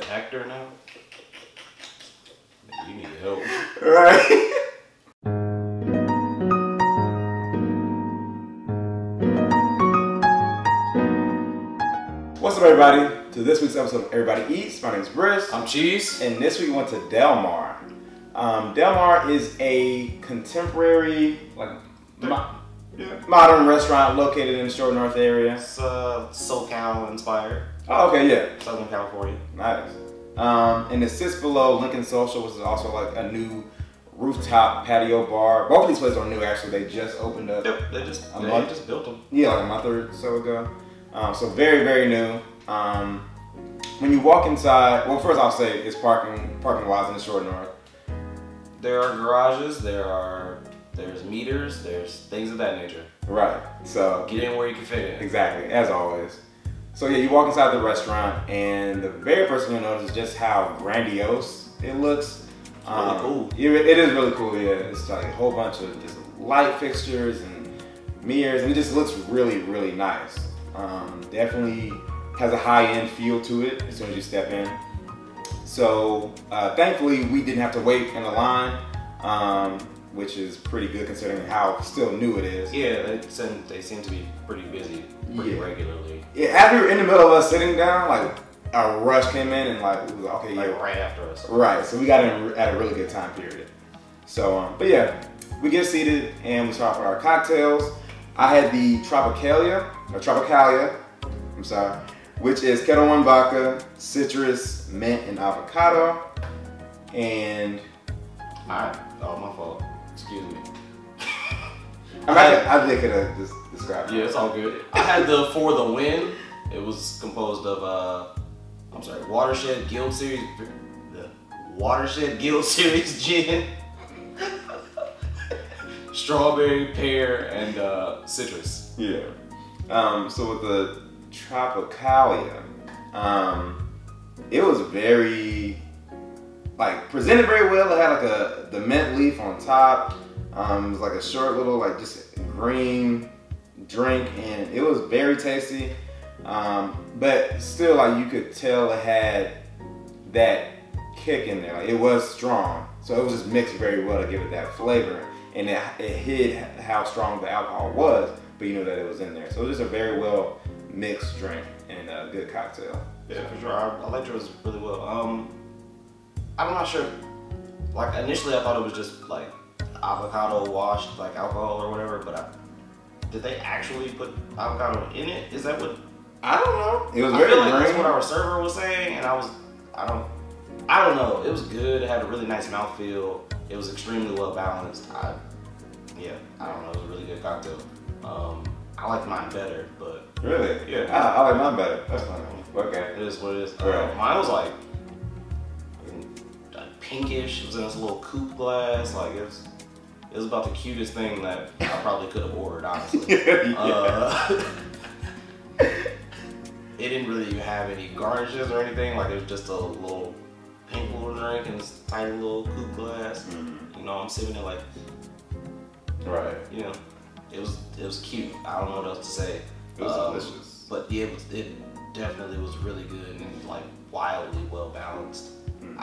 an actor now? You need help. Right. What's up, everybody? To this week's episode of Everybody Eats. My name is Briss. I'm Cheese. And this week we went to Del Mar. Del Mar is a contemporary, modern restaurant located in the Short North area. It's SoCal inspired. Oh, okay, yeah. Southern California. Nice. And it sits below Lincoln Social, which is also like a new rooftop patio bar. Both of these places are new, actually. They just opened up. Yep, they just built them. Yeah, like a month or so ago. So very, very new. When you walk inside, well, first I'll say it's parking wise in the Short North. There are garages, there's meters, there's things of that nature. Right. So get in where you can fit in. Exactly, as always. So yeah, you walk inside the restaurant, and the very first thing you'll notice is just how grandiose it looks. It's really cool. It is really cool. Yeah, it's like a whole bunch of just light fixtures and mirrors, and it just looks really, really nice. Definitely has a high-end feel to it as soon as you step in. So thankfully we didn't have to wait in a line, which is pretty good considering how still new it is. Yeah, they seem to be pretty busy pretty regularly. Yeah, after in the middle of us sitting down, like a rush came in and like it was like, okay, yeah, right after us. Right, so we got in at a really good time period. So, but yeah, we get seated and we start with our cocktails. I had the Tropicalia, I'm sorry, which is Ketel One vodka, citrus, mint, and avocado. And oh, my fault. Excuse me. I think it could just describe it. Yeah, it's all good. I had the For the Win. It was composed of Watershed Guild Series, the Watershed Guild Series gin, strawberry, pear, and citrus. Yeah. So with the Tropicalia, it was very presented very well. It had the mint leaf on top. It was like a short little just green drink, and it was very tasty. But still you could tell it had that kick in there. It was strong, so it was just mixed very well to give it that flavor, and it hid how strong the alcohol was, but you knew that it was in there. So it was just a very well mixed drink and a good cocktail. Yeah, for sure. I liked yours really well. I'm not sure. Initially I thought it was just avocado washed alcohol or whatever, but did they actually put avocado in it? Is that what? I don't know. It was I very feel like green. that's what our server was saying, and I don't know. It was good. It had a really nice mouthfeel. It was extremely well balanced. I don't know. It was a really good cocktail. I liked mine better, but really, yeah, I like mine better. That's fine. Okay, it is what it is. Right. Mine was pinkish. It was in this little coupe glass. It was about the cutest thing that I probably could have ordered, honestly. It didn't really even have any garnishes or anything. It was just a little pink little drink in this tiny little coupe glass. Mm-hmm. You know, I'm sipping it right. You know, it was cute. I don't know what else to say. It was delicious. But yeah, it definitely was really good and wildly well balanced. Mm-hmm.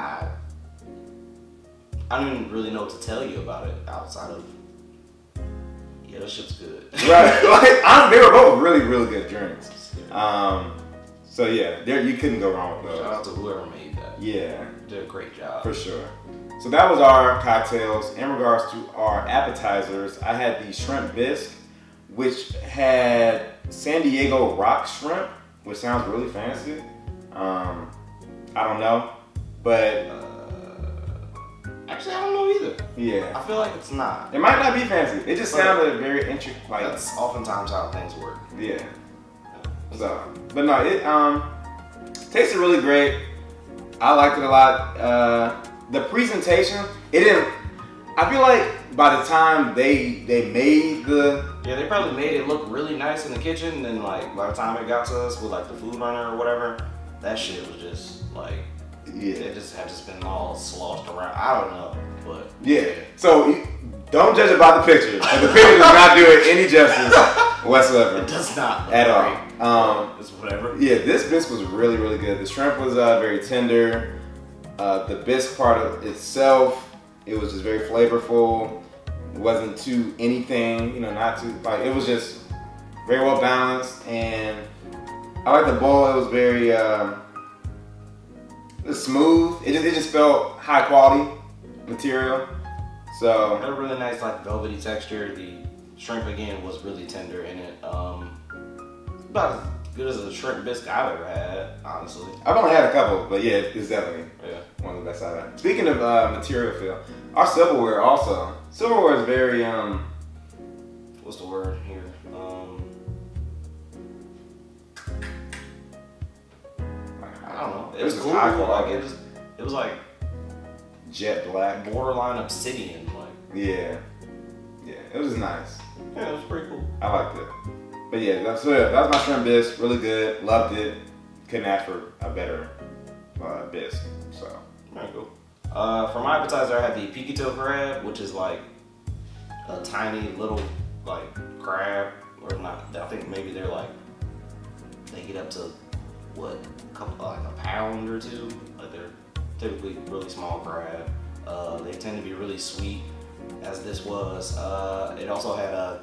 I don't even really know what to tell you about it outside of, yeah, that shit's good. Right, they were both really, really good drinks. So yeah, you couldn't go wrong with those. Shout out to whoever made that. Yeah. Did a great job. For sure. So that was our cocktails. In regards to our appetizers, I had the shrimp bisque, which had San Diego rock shrimp, which sounds really fancy. I don't know, but actually, I don't know either. Yeah. I feel like it's not. It might not be fancy. It just sounded very intricate. That's oftentimes how things work. Yeah. So, but no, it tasted really great. I liked it a lot. The presentation, it didn't. I feel like by the time they made they probably made it look really nice in the kitchen, and then by the time it got to us with the food runner or whatever, that shit was just it just had just been all sloshed around. I don't know, but yeah. So don't judge it by the picture. The picture does not do it any justice. whatsoever. It does not at all. It's whatever. Yeah, this bisque was really, really good. The shrimp was very tender. The bisque part of itself, it was just very flavorful. It wasn't too anything, you know, not too, like, it was just very well balanced. And I like the bowl. It was very smooth. It just felt high quality material. So it had a really nice like velvety texture. The shrimp again was really tender in it. About as good as a shrimp bisque I've ever had, honestly. I've only had a couple, but yeah, it's definitely one of the best I've had. Speaking of material feel, our silverware also. Silverware is very what's the word here? I don't know. It was cool. Like it was like jet black, borderline obsidian. Like yeah, it was nice. Yeah, it was pretty cool. I liked it. But yeah, that was my shrimp bisque. Really good. Loved it. Couldn't ask for a better bisque. So very cool. For my appetizer, I had the piquito crab, which is like a tiny little like crab, or not. I think maybe they're like they get up to what, like a pound or two. Like they're typically really small crab. They tend to be really sweet, as this was. It also had a,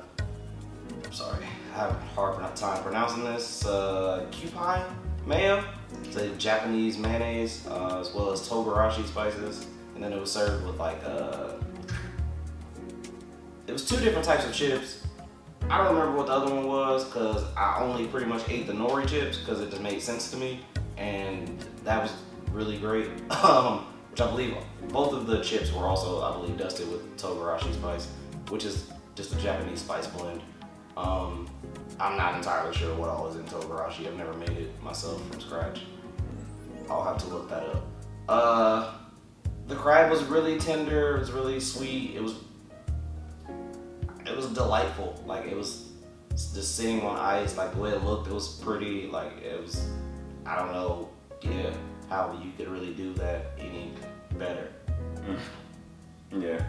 I'm sorry, I have a hard time pronouncing this, Kewpie mayo. It's a Japanese mayonnaise, as well as togarashi spices. And then it was served with like, it was two different types of chips. I don't remember what the other one was because I only pretty much ate the nori chips because it just made sense to me. And that was really great. Which I believe both of the chips were also, I believe, dusted with togarashi spice, which is just a Japanese spice blend. I'm not entirely sure what all is in togarashi. I've never made it myself from scratch. I'll have to look that up. The crab was really tender. It was really sweet. It was delightful. Like it was just sitting on ice. Like the way it looked, it was pretty. Like it was, I don't know, yeah, how you could really do that any better. Yeah.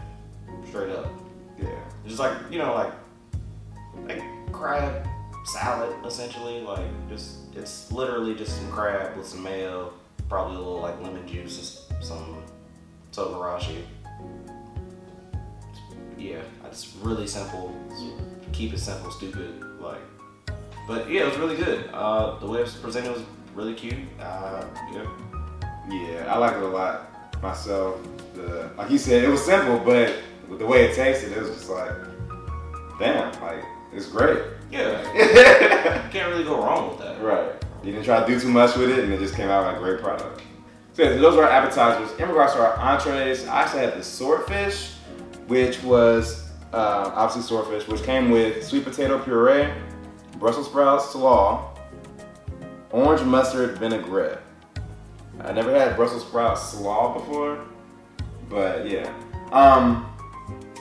Straight up. Yeah. Just like, you know, like crab salad essentially. Like just, it's literally just some crab with some mayo, probably a little like lemon juice, some togarashi. Yeah, it's really simple. Keep it simple, stupid. Like, but yeah, it was really good. The way it was presented was really cute. Yeah, I liked it a lot myself. Like you said, it was simple, but with the way it tasted, it was just like, damn, like it's great. Yeah, you can't really go wrong with that. Right. You didn't try to do too much with it, and it just came out like a great product. So yeah, those were our appetizers. In regards to our entrees, I actually had the swordfish, which was obviously swordfish, which came with sweet potato puree, Brussels sprouts slaw, orange mustard vinaigrette. I never had Brussels sprout slaw before, but yeah.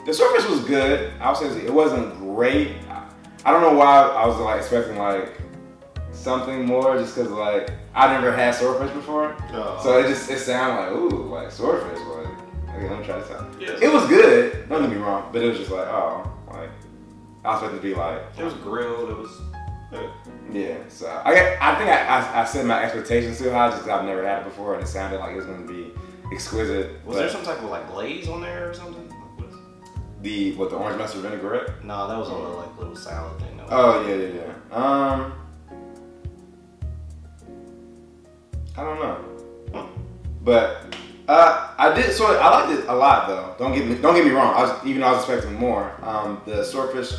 The swordfish was good. I would say it wasn't great. I don't know why I was like expecting like something more, just because like I never had swordfish before, so it sounded like ooh, like swordfish. Like okay, let me try this out. Yes. It was good. Don't get me wrong, but it was just like oh, like I was expecting to be like it was grilled. It was good. Yeah. So I think I set my expectations too high just because I've never had it before, and it sounded like it was going to be exquisite. Was there some type of like glaze on there or something? The orange mustard vinaigrette? No, that was on the like little salad thing. Oh yeah. I don't know, but I did. So I liked it a lot though. Don't get me wrong. Even though I was expecting more. The swordfish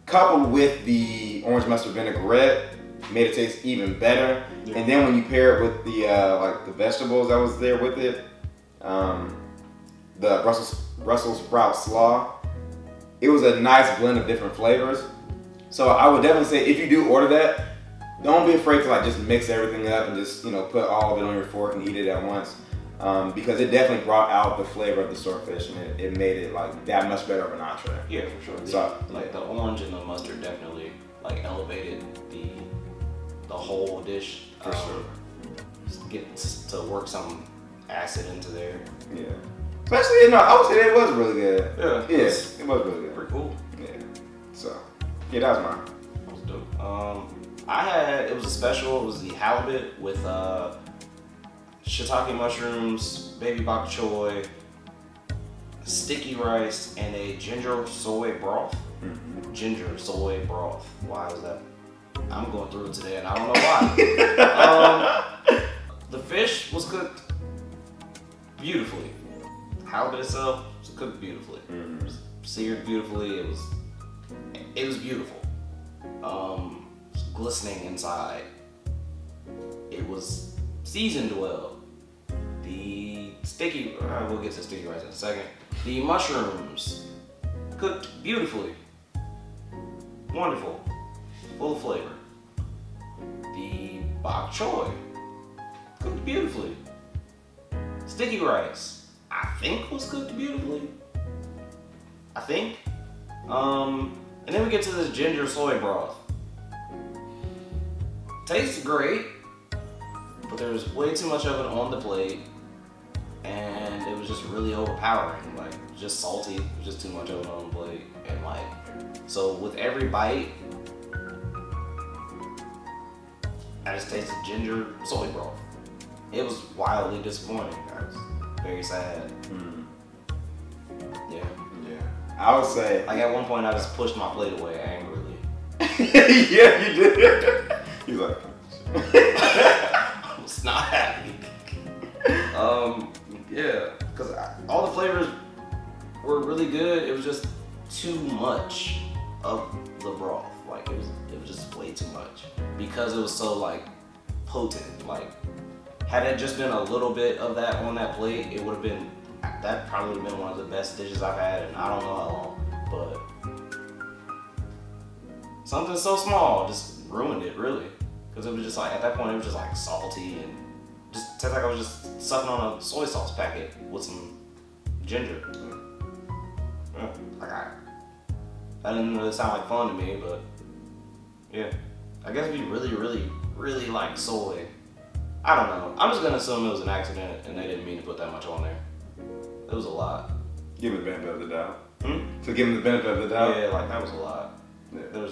coupled with the orange mustard vinaigrette made it taste even better. Yeah. And then when you pair it with the like the vegetables that was there with it, the Brussels sprout slaw, it was a nice blend of different flavors. So I would definitely say if you do order that, don't be afraid to like just mix everything up and just put all of it on your fork and eat it at once, because it definitely brought out the flavor of the swordfish and it made it like that much better of an entree. Yeah, for sure. So like the orange and the mustard definitely like elevated the whole dish. For sure. Get to work some acid into there. Yeah. Especially, I would say it was really good. Yeah. Yeah, it was really good. Pretty cool. Yeah. So, Yeah, that was mine. That was dope. It was a special. It was the halibut with shiitake mushrooms, baby bok choy, sticky rice, and a ginger soy broth. Ginger soy broth. Why is that? I'm going through it today and I don't know why. The fish was cooked beautifully. Halibut itself was cooked beautifully. It was seared beautifully. It was beautiful. It was glistening inside. It was seasoned well. The sticky, we'll get to sticky rice in a second. The mushrooms cooked beautifully. Wonderful. Full of flavor. The bok choy cooked beautifully. Sticky rice, I think was cooked beautifully. I think. And then we get to this ginger soy broth. Tastes great, but there was way too much of it on the plate, and it was just really overpowering. Like, just salty. It was just too much of it on the plate, and like, so with every bite, I just tasted ginger soy broth. It was wildly disappointing. I was very sad. Yeah. I would say, like, at one point I just pushed my plate away angrily. yeah, you did. He's like, I was not happy. Yeah, because all the flavors were really good. It was just too much of the broth. Like, it was just way too much because it was so like potent. Like, had it just been a little bit of that on that plate, it would have been, that probably would have been one of the best dishes I've had in I don't know how long. But something so small just ruined it, really. Because it was just like, at that point, it was just like salty and just tastes like I was just sucking on a soy sauce packet with some ginger. Yeah, like, that didn't really sound like fun to me, but yeah. I guess if you really like soy, I don't know. I'm just gonna assume it was an accident and they didn't mean to put that much on there. It was a lot. give him the benefit of the doubt. So give him the benefit of the doubt. Yeah, like that was a lot. Yeah.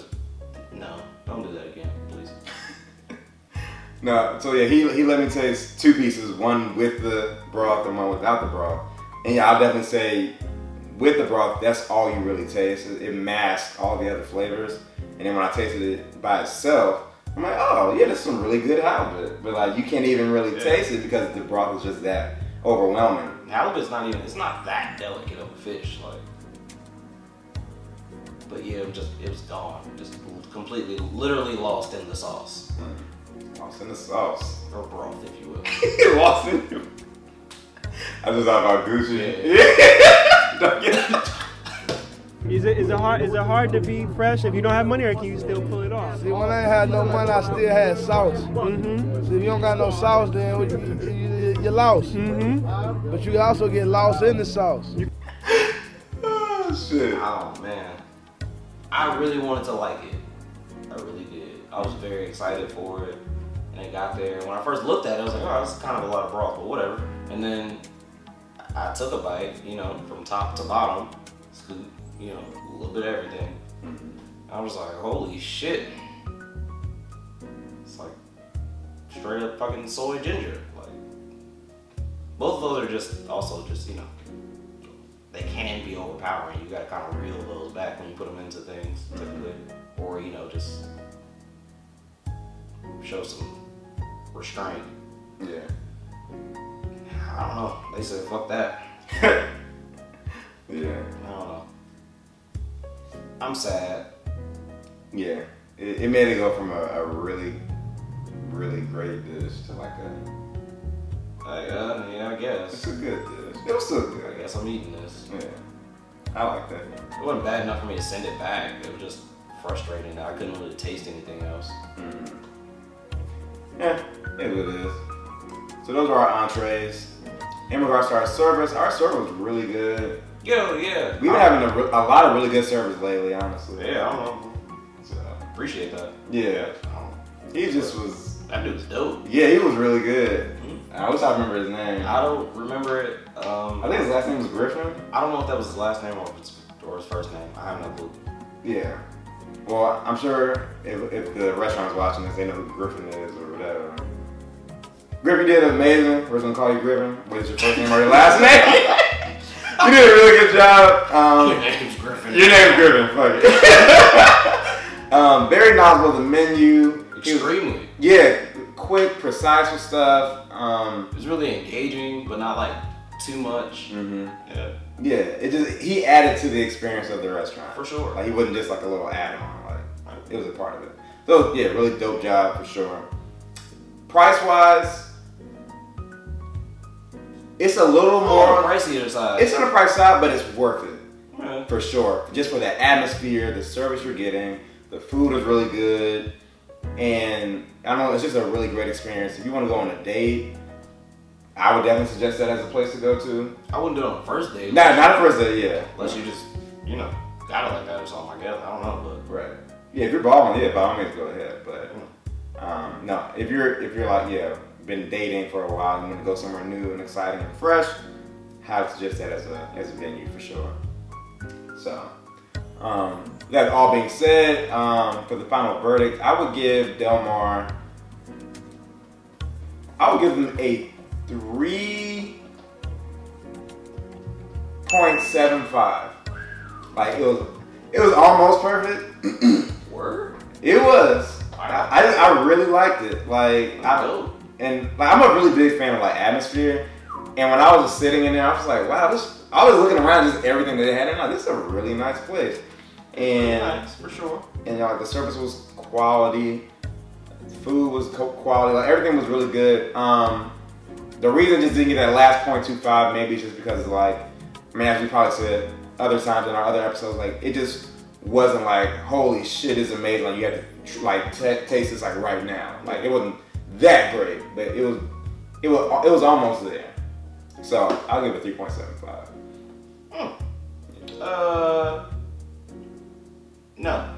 No, don't do that again, please. No, so yeah, he let me taste two pieces, one with the broth and one without the broth. And yeah, I'll definitely say with the broth, that's all you really taste. It masks all the other flavors. And then when I tasted it by itself, I'm like, oh yeah, this is some really good halibut. But like, you can't even really taste it because the broth is just that overwhelming. Halibut's not even, it's not that delicate of a fish, like. But yeah, it was gone. Just completely, literally lost in the sauce. Lost in the sauce. Or broth, if you will. Lost in it. I just thought about Gucci. Yeah. Don't get it. Is it hard to be fresh if you don't have money, or can you still pull it off? See, when I ain't had no money, I still had sauce. See, if you don't got no sauce, then you're lost. But you can also get lost in the sauce. Oh, shit. Oh, man. I really wanted to like it. I really did. I was very excited for it. And it got there. When I first looked at it, I was like, oh, this is kind of a lot of broth, but whatever. And then I took a bite, you know, from top to bottom. Scoop, you know, a little bit of everything. I was like, holy shit. It's like straight up fucking soy ginger. Like, both of those are just also just, you know, they can be overpowering. You gotta kind of reel those back when you put them into things, typically. Or, you know, just show some restraint. Yeah. I don't know. They said, fuck that. Yeah. I don't know. I'm sad. Yeah. It made it go from a really, really great dish to like a... yeah, I guess. It's a good dish. It was still good. I guess I'm eating this. Yeah. I like that. It wasn't bad enough for me to send it back. It was just frustrating that I couldn't really taste anything else. Yeah, it is. So those are our entrees. In regards to our service was really good. Yo, yeah. We've been having a lot of really good service lately, honestly. Yeah, I don't know. So, Appreciate that. yeah. He just was... That dude was dope. Yeah, he was really good. I wish I remember his name. I don't remember it. I think his last name was Griffin. I don't know if that was his last name or his first name. I have no clue. Yeah. Well, I'm sure if the restaurant's watching this, they know who Griffin is or whatever. Griffin did amazing. We're just gonna call you Griffin. What is your first name or your last name? You did a really good job. Your name's Griffin. Your name's Griffin. Fuck it. Very knowledgeable of the menu. Extremely. Yeah, quick, precise with stuff. It was really engaging, but not like too much. Yeah. Yeah, he added to the experience of the restaurant. For sure. Like he wasn't just like a little add-on. Like it was a part of it. So yeah, really dope job for sure. Price-wise, it's a little more pricier side. It's on the price side, but it's worth it. Yeah. For sure. Just for the atmosphere, the service you're getting, the food is really good, and I don't know, it's just a really great experience. If you want to go on a date, I would definitely suggest that as a place to go to. I wouldn't do it on the first date. Not a first date, yeah. Unless you just, got it like that or something, I guess. I don't know, but. Right. Yeah, if you're balling, yeah, by all means go ahead. But no, if you're like, yeah, been dating for a while and you want to go somewhere new and exciting and fresh, I would suggest that as a venue for sure. So, that all being said, for the final verdict, I would give Del Mar, I would give them a 3.75. Like it was almost perfect. Word? It was. I really liked it. Like I'm a really big fan of like atmosphere. And when I was just sitting in there, I was like, wow, I was looking around just everything that they had, and like, this is a really nice place. And nice, for sure. And like the service was quality, food was quality, like everything was really good. The reason I just didn't get that last 0.25 maybe is just because like, I mean, as we probably said other times in our other episodes, like it just wasn't like, holy shit, it's amazing. Like you have to like taste this like right now. Like it wasn't that great, but it was almost there. So I'll give it 3.75. No. No.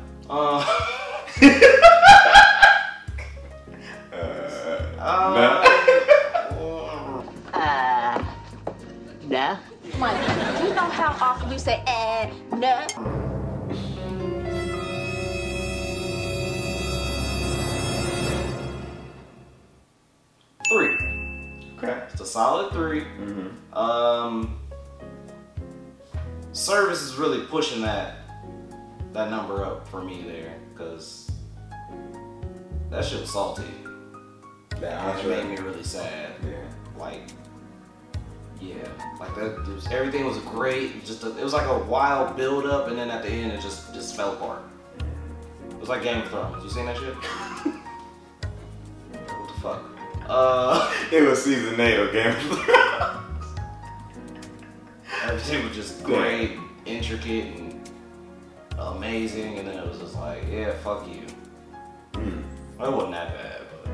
Mike, do you know how often you say no? 3. Okay. It's a solid 3. Service is really pushing that number up for me there, because that shit was salty. It made me really sad. Yeah. Like, everything was great. It was like a wild build up, and then at the end it just fell apart. It was like Game of Thrones. You seen that shit? What the fuck? It was season 8 of Game of Thrones. Everything was just great, intricate, and amazing, and then it was just like, yeah, fuck you. Well, it wasn't that bad, but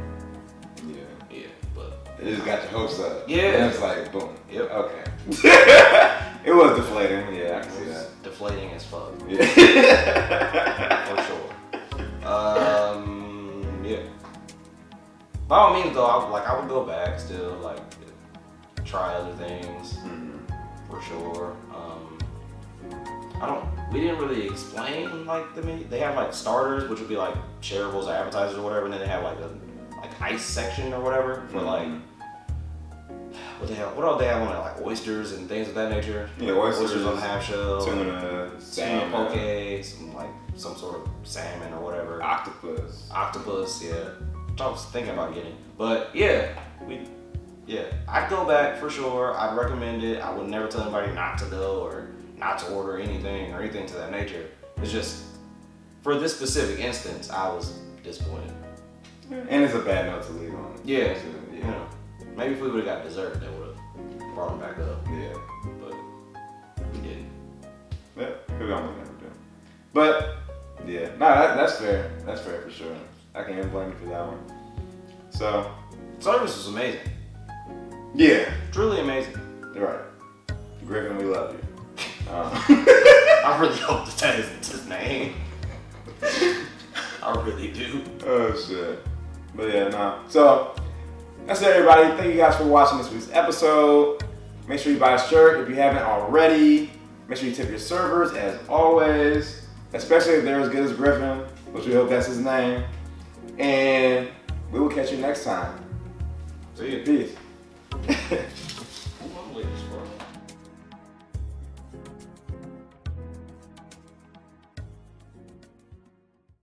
yeah, but it just got your hopes up. Yeah. And it's like, boom. Yep. Okay. It was deflating. Yeah, I can see that. Deflating as fuck. Yeah. For sure. Yeah. By all means, though, I would go back still, like, try other things, for sure. We didn't really explain, like, the menu. They have, like, starters, which would be, like, shareables or appetizers or whatever, and then they have, like, a ice section or whatever for, like, what all they have on it, like, oysters and things of that nature. Yeah, oysters on half shell. Tuna, salmon, poke, some sort of salmon or whatever. Octopus, yeah. Which I was thinking about getting. But, yeah, I'd go back for sure. I'd recommend it. I would never tell anybody not to go or not to order anything or anything to that nature. It's just, for this specific instance, I was disappointed. And it's a bad note to leave on. Yeah, you know, maybe if we would have got dessert, that would have brought them back up. Yeah. But we didn't. Yeah, maybe I'm gonna never do. But, yeah, no, that's fair. That's fair for sure. I can't even blame you for that one. So. Service was amazing. Yeah. Truly amazing. You're right. Griffin, we love you. I really hope that isn't his name. I really do. Oh shit. But yeah, no. So that's it, everybody. Thank you guys for watching this week's episode. Make sure you buy a shirt if you haven't already. Make sure you tip your servers as always. especially if they're as good as Griffin, which we hope that's his name. And we will catch you next time. See you. Peace.